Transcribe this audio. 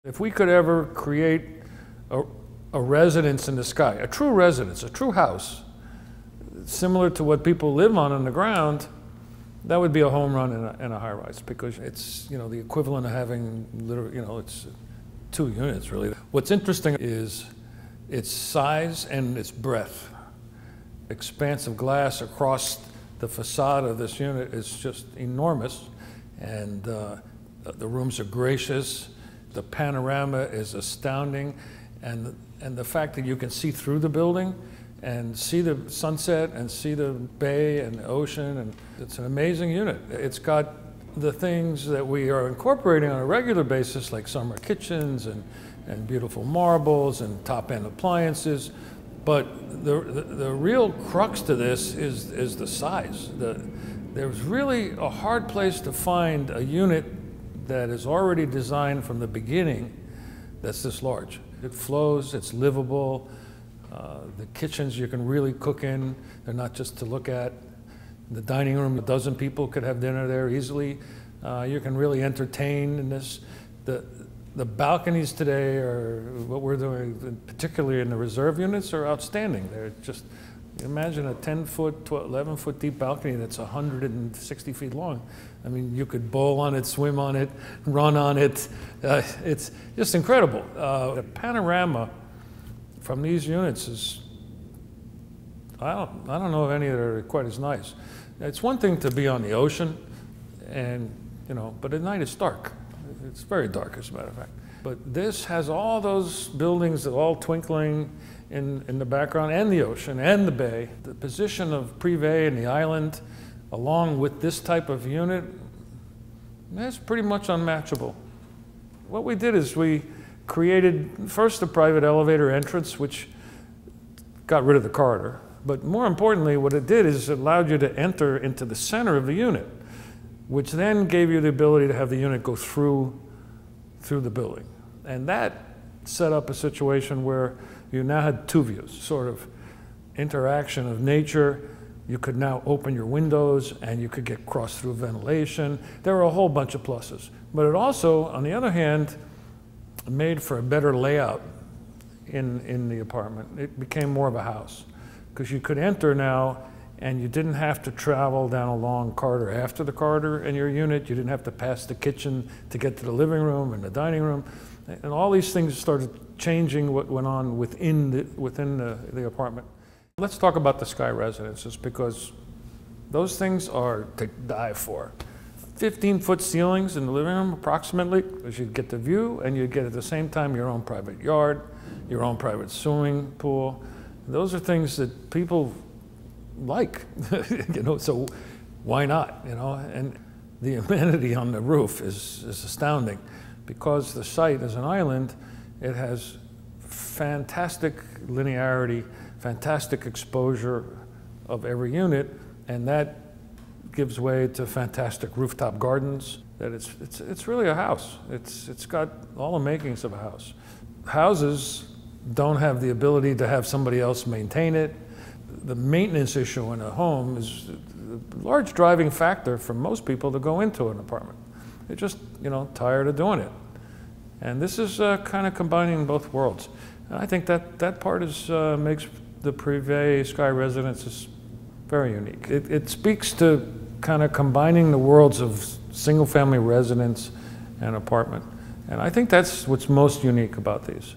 If we could ever create a residence in the sky, a true residence, a true house, similar to what people live on the ground, that would be a home run in a high-rise, because it's, you know, the equivalent of having literally, you know, it's 2 units really. What's interesting is its size and its breadth. Expanse of glass across the facade of this unit is just enormous, and the rooms are gracious. The panorama is astounding, and the fact that you can see through the building and see the sunset and see the bay and the ocean, and it's an amazing unit. It's got the things that we are incorporating on a regular basis, like summer kitchens and beautiful marbles and top-end appliances, but the real crux to this is the size. There's really a hard place to find a unit that is already designed from the beginning that's this large. It flows, it's livable. The kitchens you can really cook in, they're not just to look at. The dining room, 12 people could have dinner there easily. You can really entertain in this. The balconies today are, what we're doing, particularly in the reserve units, are outstanding. They're just, imagine a 10-foot, 11-foot deep balcony that's 160 feet long. I mean, you could bowl on it, swim on it, run on it. It's just incredible. The panorama from these units is, I don't know of any that are quite as nice. It's one thing to be on the ocean, and you know, but at night it's dark. It's very dark, as a matter of fact. But this has all those buildings that all twinkling in the background, and the ocean and the bay. The position of Privé and the island, along with this type of unit, that's pretty much unmatchable. What we did is we created first a private elevator entrance, which got rid of the corridor. But more importantly, what it did is it allowed you to enter into the center of the unit, which then gave you the ability to have the unit go through the building. And that set up a situation where you now had 2 views, sort of interaction of nature. You could now open your windows and you could get cross-through ventilation. There were a whole bunch of pluses. But it also, on the other hand, made for a better layout in the apartment. It became more of a house, because you could enter now and you didn't have to travel down a long corridor after the corridor in your unit. You didn't have to pass the kitchen to get to the living room and the dining room. And all these things started changing what went on within the apartment. Let's talk about the sky residences, because those things are to die for. 15-foot ceilings in the living room, approximately, because you'd get the view and you'd get at the same time your own private yard, your own private swimming pool. Those are things that people like, you know, so why not, you know? And the amenity on the roof is astounding. Because the site is an island, it has fantastic linearity, fantastic exposure of every unit, and that gives way to fantastic rooftop gardens. That it's really a house. It's got all the makings of a house. Houses don't have the ability to have somebody else maintain it. The maintenance issue in a home is a large driving factor for most people to go into an apartment. They're just, you know, tired of doing it. And this is kind of combining both worlds. And I think that part is, makes the Privé Sky Residences very unique. It speaks to kind of combining the worlds of single-family residence and apartment. And I think that's what's most unique about these.